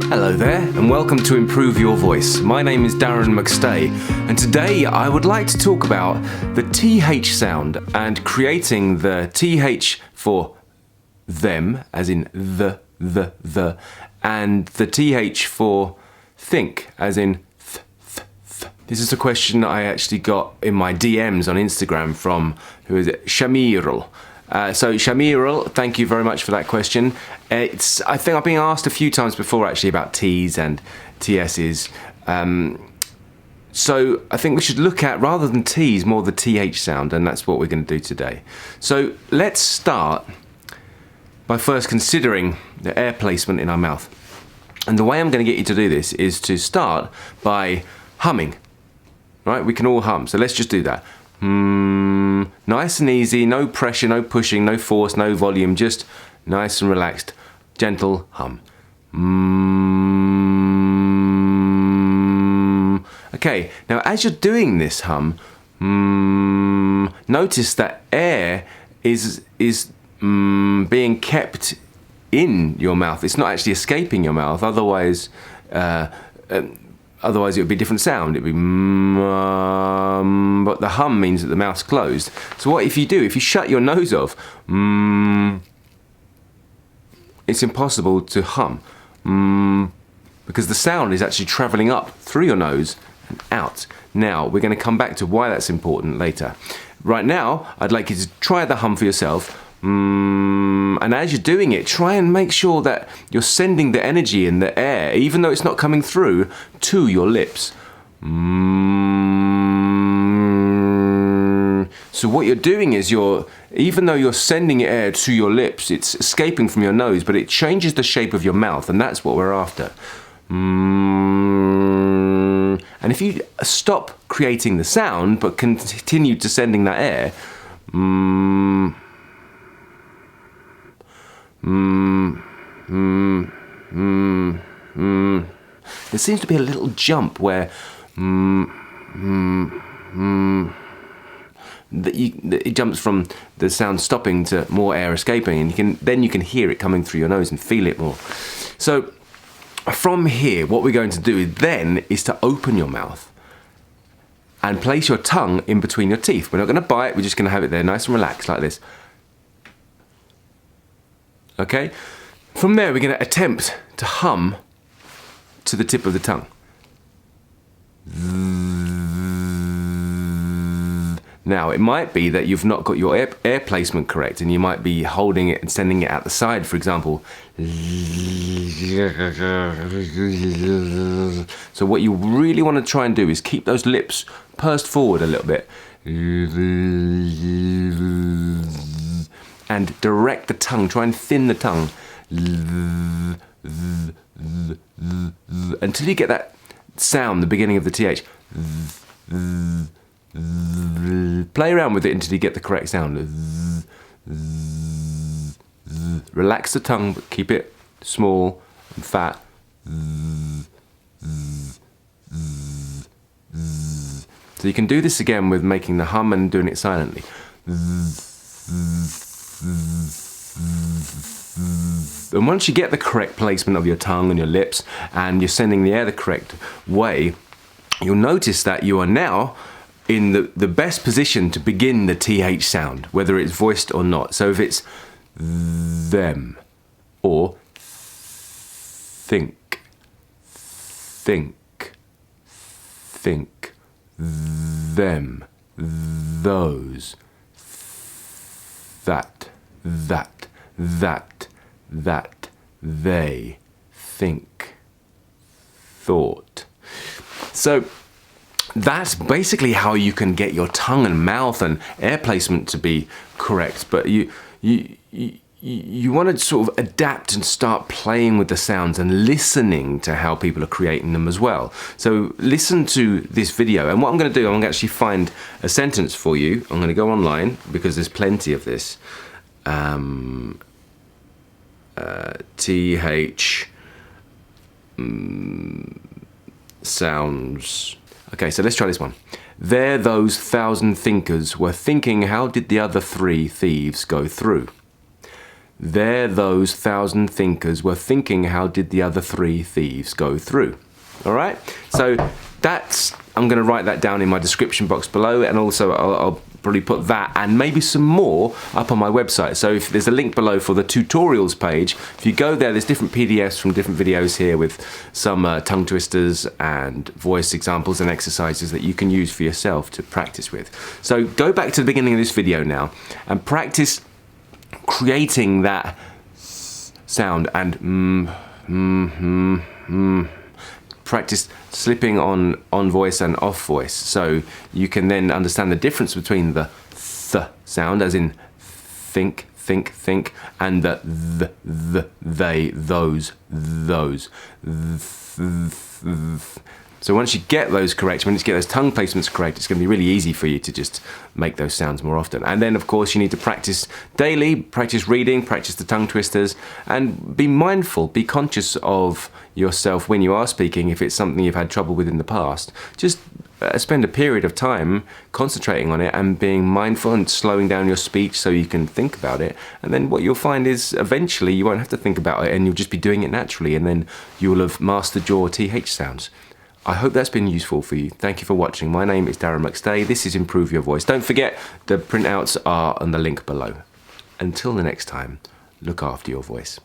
Hello there and welcome to Improve Your Voice. My name is Darren McStay and today I would like to talk about the TH sound and creating the TH for them, as in the, and the TH for think, as in th. This is a question I actually got in my DMs on Instagram from, who is it, Shamirul. So Shamirul, thank you very much for that question. I think I've been asked a few times before actually about T's and TS's. So I think we should look at, rather than T's, more the TH sound, and that's what we're going to do today. So let's start by first considering the air placement in our mouth. And the way I'm going to get you to do this is to start by humming. Right? We can all hum, so let's just do that. Nice and easy, no pressure, no pushing, no force, no volume, just nice and relaxed, gentle hum. Okay, now as you're doing this hum, notice that air is being kept in your mouth. It's not actually escaping your mouth, otherwise it would be a different sound. It would be but the hum means that the mouth's closed. So what if you shut your nose off, it's impossible to hum, because the sound is actually traveling up through your nose and out. Now, we're going to come back to why that's important later. Right now, I'd like you to try the hum for yourself. And as you're doing it, try and make sure that you're sending the energy in the air, even though it's not coming through, to your lips. So what you're doing is even though you're sending air to your lips, it's escaping from your nose, but it changes the shape of your mouth, and that's what we're after. And if you stop creating the sound, but continue to sending that air, there seems to be a little jump where it jumps from the sound stopping to more air escaping, and then you can hear it coming through your nose and feel it more. So from here, what we're going to do then is to open your mouth and place your tongue in between your teeth. We're not going to bite, we're just going to have it there nice and relaxed like this. Okay? From there, we're going to attempt to hum to the tip of the tongue. Now, it might be that you've not got your air placement correct, and you might be holding it and sending it out the side, for example. So what you really want to try and do is keep those lips pursed forward a little bit. And direct the tongue, try and thin the tongue until you get that sound, the beginning of the TH. Play around with it until you get the correct sound. Relax the tongue, but keep it small and fat. So you can do this again with making the hum and doing it silently. And once you get the correct placement of your tongue and your lips, and you're sending the air the correct way, you'll notice that you are now in the best position to begin the TH sound, whether it's voiced or not. So if it's them, or think, them, those, that, they, think, thought. So that's basically how you can get your tongue and mouth and air placement to be correct. But you want to sort of adapt and start playing with the sounds and listening to how people are creating them as well. So listen to this video, and what I'm going to do, I'm going to actually find a sentence for you. I'm going to go online because there's plenty of this. TH sounds. Okay, so let's try this one. There those 1,000 thinkers were thinking, how did the other 3 thieves go through? there those 1,000 thinkers were thinking, how did the other 3 thieves go through? All right, so I'm going to write that down in my description box below, and also I'll probably put that and maybe some more up on my website. So if there's a link below for the tutorials page, if you go there, there's different PDFs from different videos here with some tongue twisters and voice examples and exercises that you can use for yourself to practice with. So go back to the beginning of this video now and practice creating that sound and practice slipping on voice and off voice, so you can then understand the difference between the th sound, as in think, think, think, and the they, those. So once you get those correct, once you get those tongue placements correct, it's going to be really easy for you to just make those sounds more often. And then, of course, you need to practice daily, practice reading, practice the tongue twisters, and be mindful, be conscious of yourself when you are speaking. If it's something you've had trouble with in the past, just spend a period of time concentrating on it and being mindful and slowing down your speech so you can think about it. And then what you'll find is eventually you won't have to think about it and you'll just be doing it naturally, and then you'll have mastered your TH sounds. I hope that's been useful for you. Thank you for watching. My name is Darren McStay. This is Improve Your Voice. Don't forget, the printouts are on the link below. Until the next time, look after your voice.